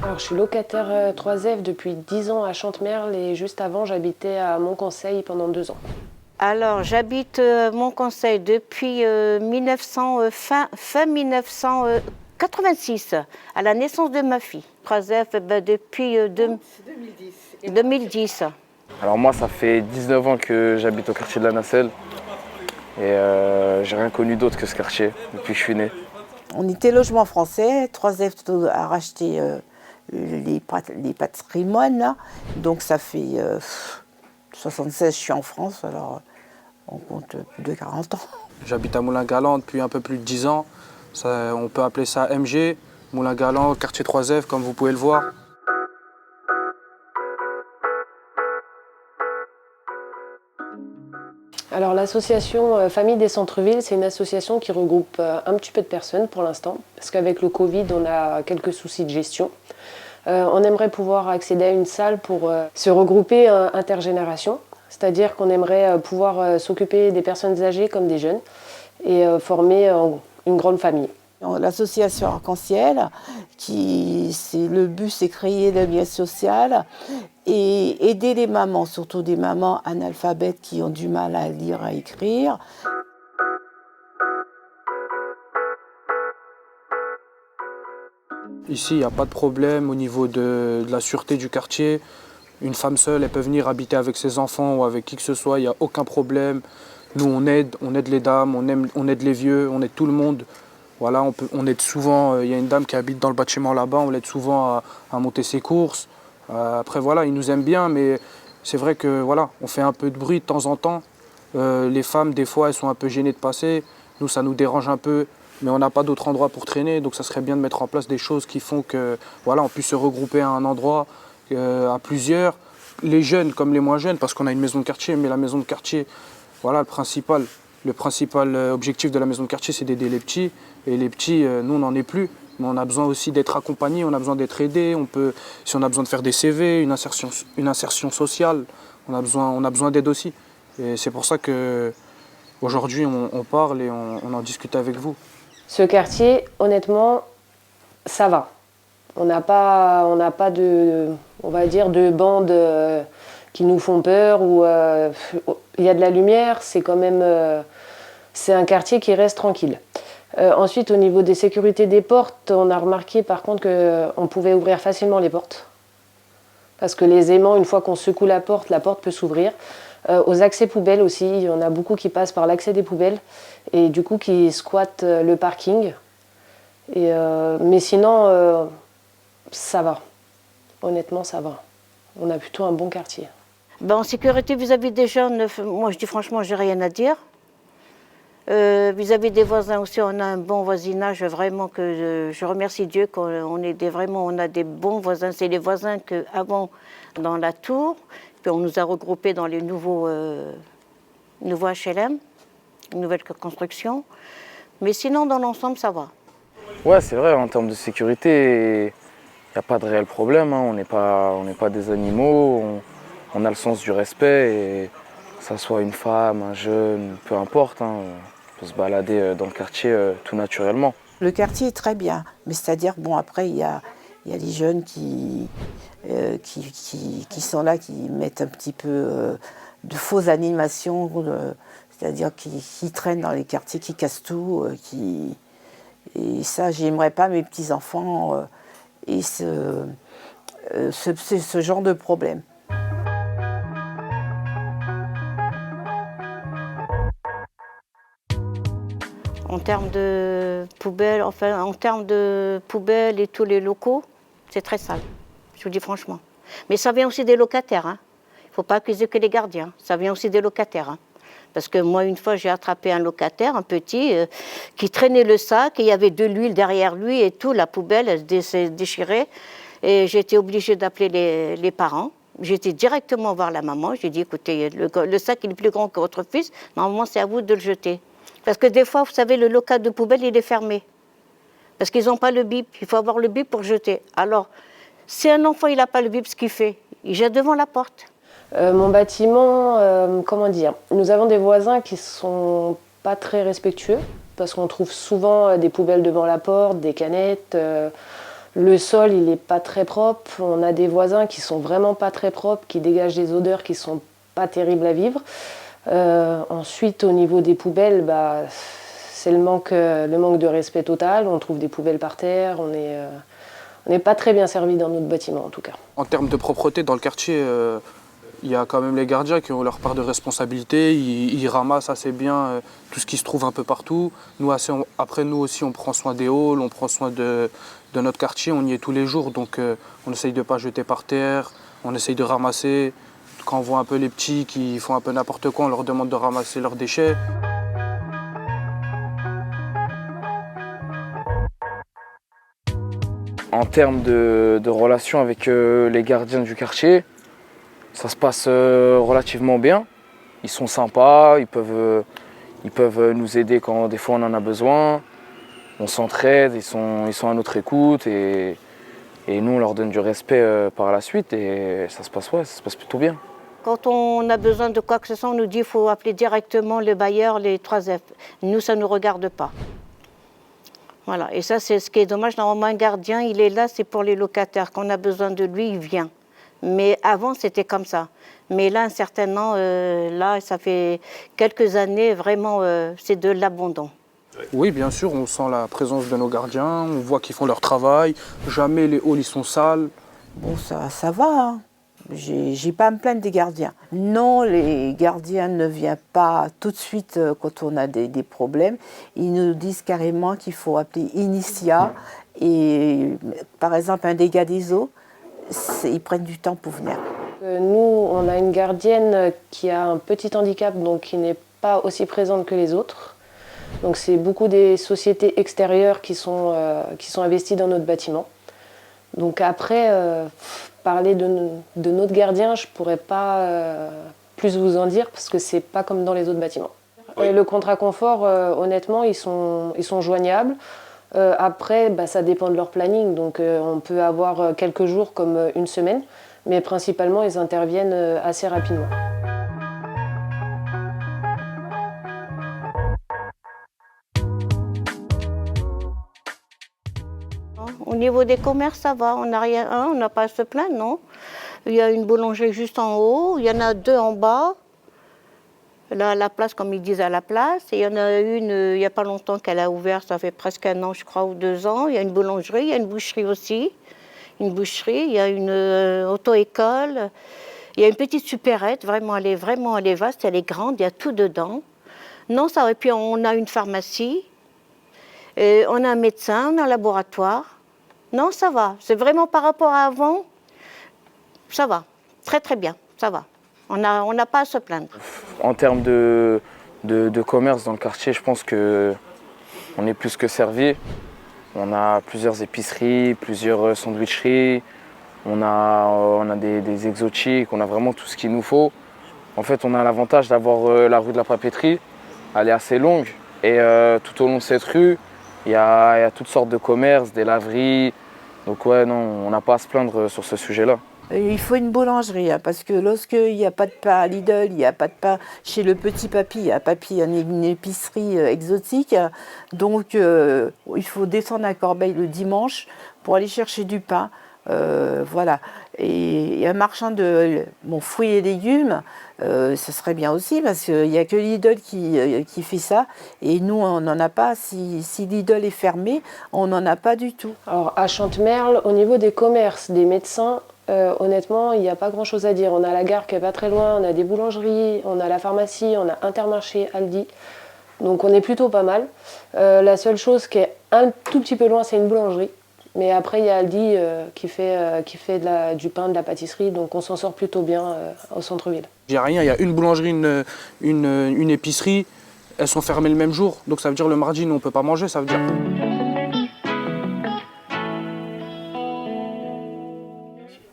Alors, je suis locataire 3F depuis 10 ans à Chantemerle et juste avant, j'habitais à Montconseil pendant 2 ans. Alors, j'habite Montconseil depuis fin 1986, à la naissance de ma fille. 3F depuis 2010. Alors moi, ça fait 19 ans que j'habite au quartier de la Nacelle et j'ai rien connu d'autre que ce quartier depuis que je suis né. On était logement français, 3F a racheté les patrimoines, là. Donc ça fait 76, je suis en France, alors on compte plus de 40 ans. J'habite à Moulin-Galant depuis un peu plus de 10 ans. On peut appeler ça MG, Moulin-Galant, quartier 3F, comme vous pouvez le voir. Alors, l'association Famille des Centres-Villes, c'est une association qui regroupe un petit peu de personnes pour l'instant, parce qu'avec le Covid, on a quelques soucis de gestion. On aimerait pouvoir accéder à une salle pour se regrouper intergénération, c'est-à-dire qu'on aimerait pouvoir s'occuper des personnes âgées comme des jeunes et former une grande famille. L'association Arc-en-Ciel, le but c'est créer le lien social et aider les mamans, surtout des mamans analphabètes qui ont du mal à lire et à écrire. Ici, il n'y a pas de problème au niveau de la sûreté du quartier. Une femme seule, elle peut venir habiter avec ses enfants ou avec qui que ce soit, il n'y a aucun problème. Nous, on aide les dames, on aide les vieux, on aide tout le monde. Voilà, on aide souvent, il y a une dame qui habite dans le bâtiment là-bas, on l'aide souvent à monter ses courses. Après voilà, ils nous aiment bien, mais c'est vrai que voilà, on fait un peu de bruit de temps en temps. Les femmes, des fois, elles sont un peu gênées de passer. Nous, ça nous dérange un peu, mais on n'a pas d'autre endroit pour traîner, donc ça serait bien de mettre en place des choses qui font que voilà, on puisse se regrouper à un endroit à plusieurs, les jeunes comme les moins jeunes, parce qu'on a une maison de quartier, mais la maison de quartier, voilà, le principal objectif de la maison de quartier, c'est d'aider les petits. Et les petits, nous, on n'en est plus. Mais on a besoin aussi d'être accompagnés, on a besoin d'être aidés. Si on a besoin de faire des CV, une insertion sociale, on a besoin d'aide aussi. Et c'est pour ça qu'aujourd'hui, on parle et on en discute avec vous. Ce quartier, honnêtement, ça va. On n'a pas de, on va dire, de bandes qui nous font peur. Il y a de la lumière, c'est quand même... c'est un quartier qui reste tranquille. Ensuite, au niveau des sécurités des portes, on a remarqué par contre qu'on pouvait ouvrir facilement les portes. Parce que les aimants, une fois qu'on secoue la porte peut s'ouvrir. Aux accès poubelles aussi, il y en a beaucoup qui passent par l'accès des poubelles et du coup qui squattent le parking. Mais sinon, ça va. Honnêtement, ça va. On a plutôt un bon quartier. En sécurité vis-à-vis des jeunes, moi je dis franchement, j'ai rien à dire. Vis-à-vis des voisins aussi, on a un bon voisinage, vraiment que je remercie Dieu qu'on on a des bons voisins. C'est les voisins qu'avant, dans la tour, puis on nous a regroupés dans les nouveaux HLM, nouvelles constructions. Mais sinon, dans l'ensemble, ça va. Ouais, c'est vrai, en termes de sécurité, il n'y a pas de réel problème. Hein. On n'est pas des animaux, on a le sens du respect, et que ça soit une femme, un jeune, peu importe. Hein. On peut se balader dans le quartier tout naturellement. Le quartier est très bien, mais c'est-à-dire, bon, après, il y a les jeunes qui sont là, qui mettent un petit peu de fausses animations, c'est-à-dire qui traînent dans les quartiers, qui cassent tout, et ça, j'aimerais pas mes petits-enfants aient ce genre de problème. En termes de poubelles, et tous les locaux, c'est très sale, je vous dis franchement. Mais ça vient aussi des locataires. Hein. Il ne faut pas accuser que les gardiens, ça vient aussi des locataires. Hein. Parce que moi, une fois, j'ai attrapé un locataire, un petit, qui traînait le sac, et il y avait de l'huile derrière lui et tout, la poubelle, elle s'est déchirée. Et j'ai été obligée d'appeler les parents. J'étais directement voir la maman, j'ai dit, écoutez, le sac il est plus grand que votre fils, normalement c'est à vous de le jeter. Parce que des fois, vous savez, le local de poubelle, il est fermé. Parce qu'ils n'ont pas le bip. Il faut avoir le bip pour jeter. Alors, si un enfant, il n'a pas le bip, ce qu'il fait, il jette devant la porte. Mon bâtiment, comment dire, nous avons des voisins qui ne sont pas très respectueux, parce qu'on trouve souvent des poubelles devant la porte, des canettes. Le sol, il n'est pas très propre. On a des voisins qui sont vraiment pas très propres, qui dégagent des odeurs qui sont pas terribles à vivre. Ensuite, au niveau des poubelles, bah, c'est le manque de respect total. On trouve des poubelles par terre. On n'est pas très bien servi dans notre bâtiment, en tout cas. En termes de propreté, dans le quartier, il y a quand même les gardiens qui ont leur part de responsabilité. Ils ramassent assez bien tout ce qui se trouve un peu partout. Après, nous aussi, on prend soin des halls, on prend soin de notre quartier. On y est tous les jours, donc on essaye de ne pas jeter par terre. On essaye de ramasser. Quand on voit un peu les petits qui font un peu n'importe quoi, on leur demande de ramasser leurs déchets. En termes de relation avec les gardiens du quartier, ça se passe relativement bien. Ils sont sympas, ils peuvent nous aider quand des fois on en a besoin. On s'entraide, ils sont à notre écoute et nous on leur donne du respect par la suite et ça se passe plutôt bien. Quand on a besoin de quoi que ce soit, on nous dit qu'il faut appeler directement le bailleur, les 3F. Nous, ça ne nous regarde pas. Voilà, et ça c'est ce qui est dommage. Normalement, un gardien, il est là, c'est pour les locataires. Quand on a besoin de lui, il vient. Mais avant, c'était comme ça. Mais là, certainement, là, ça fait quelques années, vraiment, c'est de l'abandon. Oui, bien sûr, on sent la présence de nos gardiens, on voit qu'ils font leur travail. Jamais les halls ils sont sales. Bon, ça va, hein. J'ai pas à me plaindre des gardiens. Non, les gardiens ne viennent pas tout de suite quand on a des problèmes. Ils nous disent carrément qu'il faut appeler Initia. Et par exemple, un dégât des eaux, ils prennent du temps pour venir. Nous, on a une gardienne qui a un petit handicap, donc qui n'est pas aussi présente que les autres. Donc c'est beaucoup des sociétés extérieures qui sont investies dans notre bâtiment. Donc après, parler de notre gardien, je ne pourrais pas plus vous en dire parce que c'est pas comme dans les autres bâtiments. Oui. Le contrat confort, honnêtement, ils sont joignables. Après, bah, ça dépend de leur planning. Donc on peut avoir quelques jours comme une semaine, mais principalement, ils interviennent assez rapidement. Au niveau des commerces, ça va, on n'a rien, on n'a pas à se plaindre, non. Il y a une boulangerie juste en haut, il y en a deux en bas. Là, à la place, comme ils disent, à la place. Et il y en a une, il n'y a pas longtemps qu'elle a ouvert, ça fait presque 1 an, je crois, ou 2 ans. Il y a une boulangerie, il y a une boucherie aussi. Une boucherie, il y a une auto-école. Il y a une petite supérette, vraiment, elle est vaste, elle est grande, il y a tout dedans. Non, ça va. Et puis on a une pharmacie, on a un médecin, on a un laboratoire. Non, ça va. C'est vraiment par rapport à avant, ça va. Très, très bien, ça va. On n'a pas à se plaindre. En termes de commerce dans le quartier, je pense qu'on est plus que servi. On a plusieurs épiceries, plusieurs sandwicheries, on a des exotiques, on a vraiment tout ce qu'il nous faut. En fait, on a l'avantage d'avoir la rue de la Papeterie, elle est assez longue. Et tout au long de cette rue, il y a toutes sortes de commerces, des laveries. Donc ouais, non, on n'a pas à se plaindre sur ce sujet-là. Il faut une boulangerie, hein, parce que lorsqu'il n'y a pas de pain à Lidl, il n'y a pas de pain chez le petit papy, à papy, une épicerie exotique. Donc il faut descendre à Corbeil le dimanche pour aller chercher du pain. Voilà. Et un marchand de fruits et légumes, ce serait bien aussi, parce qu'il n'y a que Lidl qui fait ça. Et nous, on n'en a pas. Si Lidl est fermé, on n'en a pas du tout. Alors à Chantemerle, au niveau des commerces, des médecins, honnêtement, il n'y a pas grand-chose à dire. On a la gare qui n'est pas très loin, on a des boulangeries, on a la pharmacie, on a Intermarché, Aldi. Donc on est plutôt pas mal. La seule chose qui est un tout petit peu loin, c'est une boulangerie. Mais après, il y a Aldi qui fait du pain, de la pâtisserie. Donc on s'en sort plutôt bien au centre-ville. Il n'y a rien, il y a une boulangerie, une épicerie. Elles sont fermées le même jour. Donc ça veut dire le mardi, nous, on ne peut pas manger, ça veut dire...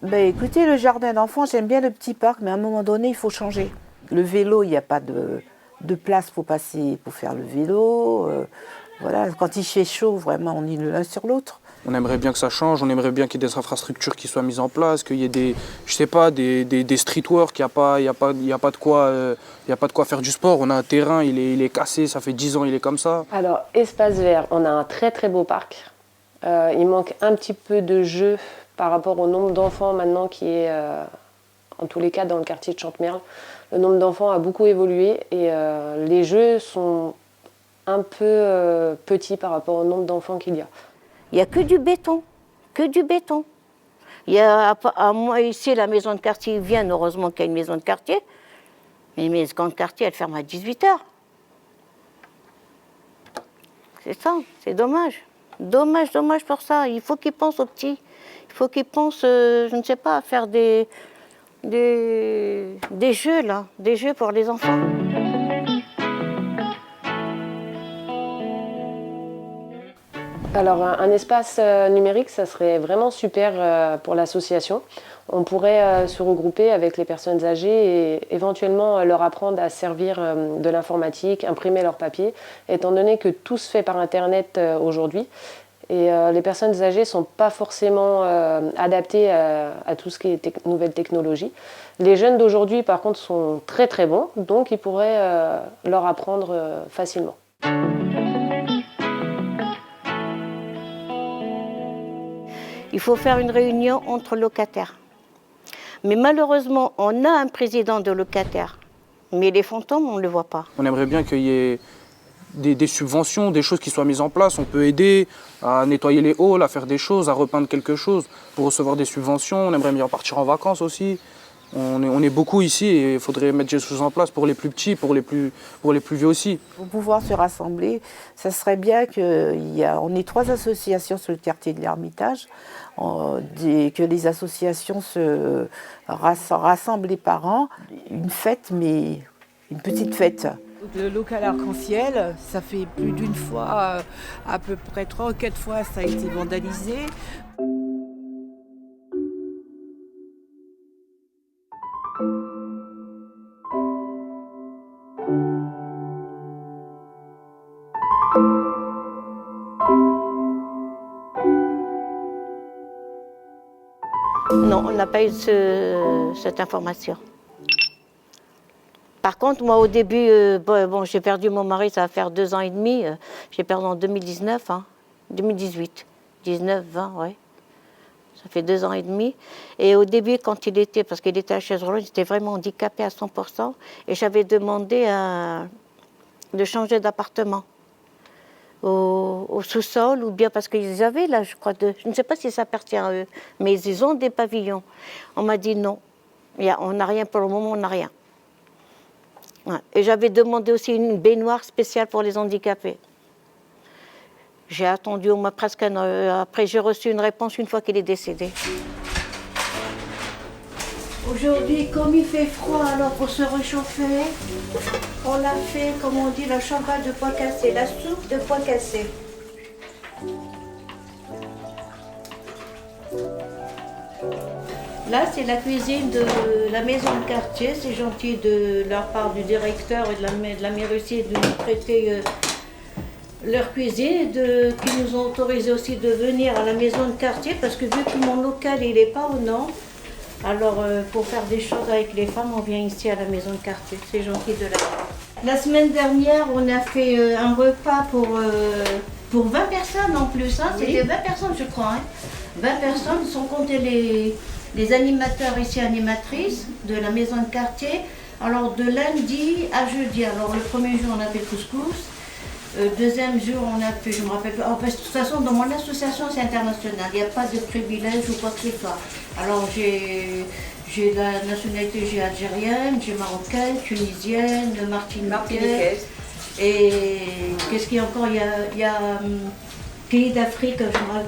Ben, écoutez, le jardin d'enfants, j'aime bien le petit parc, mais à un moment donné, il faut changer. Le vélo, il n'y a pas de place pour faire le vélo. Voilà. Quand il fait chaud, vraiment, on est l'un sur l'autre. On aimerait bien que ça change, on aimerait bien qu'il y ait des infrastructures qui soient mises en place, qu'il y ait des streetwork, il n'y a pas de quoi faire du sport. On a un terrain, il est cassé, ça fait 10 ans, il est comme ça. Alors, espace vert, on a un très très beau parc Il manque un petit peu de jeux par rapport au nombre d'enfants maintenant qui est, en tous les cas dans le quartier de Chantemerle, le nombre d'enfants a beaucoup évolué et les jeux sont un peu petits par rapport au nombre d'enfants qu'il y a. Il n'y a que du béton, que du béton. Il y a, moi ici, la maison de quartier vient, heureusement qu'il y a une maison de quartier, mais les maisons de quartier, elles ferment à 18h. C'est ça, c'est dommage. Dommage pour ça. Il faut qu'ils pensent aux petits. Il faut qu'ils pensent, je ne sais pas, à faire des jeux, là, des jeux pour les enfants. Alors un espace numérique, ça serait vraiment super pour l'association. On pourrait se regrouper avec les personnes âgées et éventuellement leur apprendre à servir de l'informatique, imprimer leurs papiers, étant donné que tout se fait par Internet aujourd'hui. Et les personnes âgées ne sont pas forcément adaptées à tout ce qui est nouvelle technologie. Les jeunes d'aujourd'hui, par contre, sont très très bons, donc ils pourraient leur apprendre facilement. Il faut faire une réunion entre locataires. Mais malheureusement, on a un président de locataires, mais les fantômes, on ne le voit pas. On aimerait bien qu'il y ait des subventions, des choses qui soient mises en place. On peut aider à nettoyer les halls, à faire des choses, à repeindre quelque chose pour recevoir des subventions. On aimerait bien partir en vacances aussi. On est beaucoup ici et il faudrait mettre des choses en place pour les plus petits, pour les plus vieux aussi. Pour pouvoir se rassembler, ça serait bien qu'on ait 3 associations sur le quartier de l'Ermitage, que les associations se rassemblent les parents. Une fête, mais une petite fête. Le local arc-en-ciel, ça fait plus d'une fois, à peu près 3 ou 4 fois, ça a été vandalisé. Non, on n'a pas eu cette information. Par contre, moi, au début, j'ai perdu mon mari, ça va faire 2 ans et demi. J'ai perdu en 2019, 2018. 19, 20, ouais. Ça fait 2 ans et demi. Et au début, quand il était, parce qu'il était à chaise roulante, il était vraiment handicapé à 100%. Et j'avais demandé de changer d'appartement au sous-sol, ou bien parce qu'ils avaient là, je crois, je ne sais pas si ça appartient à eux, mais ils ont des pavillons. On m'a dit non, on n'a rien pour le moment, on n'a rien. Ouais. Et j'avais demandé aussi une baignoire spéciale pour les handicapés. J'ai attendu au moins presque un an. Après, j'ai reçu une réponse une fois qu'il est décédé. Aujourd'hui, comme il fait froid, alors pour se réchauffer, on a fait, comme on dit, la chambrade de pois cassés, la soupe de pois cassés. Là, c'est la cuisine de la maison de quartier. C'est gentil de leur part du directeur et de la mairie aussi de nous prêter leur cuisine et qui nous ont autorisé aussi de venir à la maison de quartier parce que vu que mon local il n'est pas au nord, alors pour faire des choses avec les femmes, on vient ici à la maison de quartier. C'est gentil de la part. La semaine dernière, on a fait un repas pour 20 personnes en plus. C'était 20 personnes, je crois. 20 personnes, sans compter les animateurs ici, animatrices de la maison de quartier. Alors de lundi à jeudi. Alors le premier jour, on a fait couscous. Deuxième jour, on a fait, je me rappelle pas. De toute façon, dans mon association, c'est international. Il n'y a pas de privilège ou quoi que ce soit. Alors j'ai la nationalité, j'ai algérienne, j'ai marocaine, tunisienne, martiniquaise. Et qu'est-ce qu'il y a encore? Il y a pays d'Afrique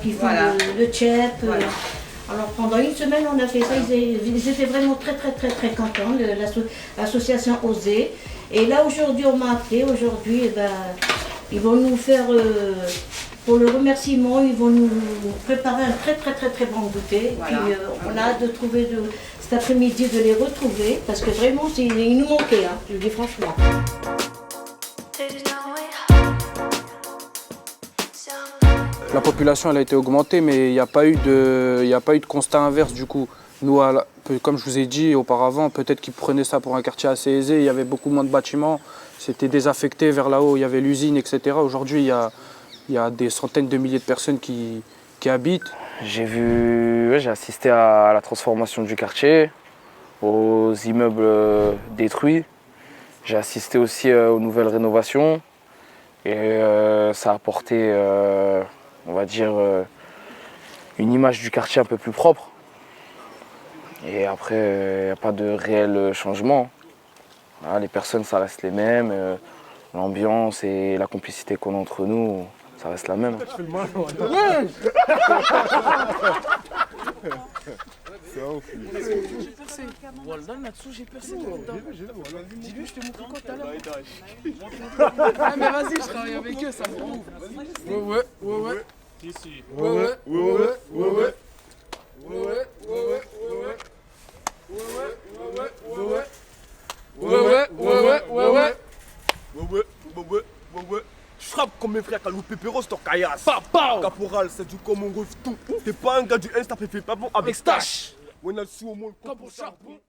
qui font le tchèp. Voilà. Alors pendant une semaine, on a fait ça. Ils étaient vraiment très très très très contents, l'association Oser. Et là aujourd'hui, on m'a appelé. Aujourd'hui, ils vont nous faire, pour le remerciement, ils vont nous préparer un très très très très bon goûter. Voilà. Puis on a hâte de trouver cet après-midi de les retrouver parce que vraiment, ils nous manquaient, je le dis franchement. La population elle a été augmentée, mais il n'y a pas eu de constat inverse du coup. Nous, comme je vous ai dit auparavant, peut-être qu'ils prenaient ça pour un quartier assez aisé, il y avait beaucoup moins de bâtiments, c'était désaffecté vers là-haut, il y avait l'usine, etc. Aujourd'hui, il y a des centaines de milliers de personnes qui qui habitent. J'ai assisté à la transformation du quartier, aux immeubles détruits. J'ai assisté aussi aux nouvelles rénovations et ça a apporté, on va dire, une image du quartier un peu plus propre. Et après, il n'y a pas de réel changement. Voilà, les personnes, ça reste les mêmes. L'ambiance et la complicité qu'on a entre nous, ça reste la même. Wallah, là-dessous, j'ai percé. Dis-lui, je te montre quoi tout à l'heure. Ah, mais vas-y, je travaille avec eux, ça me rend ouf. Ouais. Je frappe comme mes frères Calou Pépéros, ton caillasse. Caporal, c'est du comme on rêve tout. T'es pas un gars du Insta, fait pas bon avec stache. On a le sou au monde, comme pour charbon.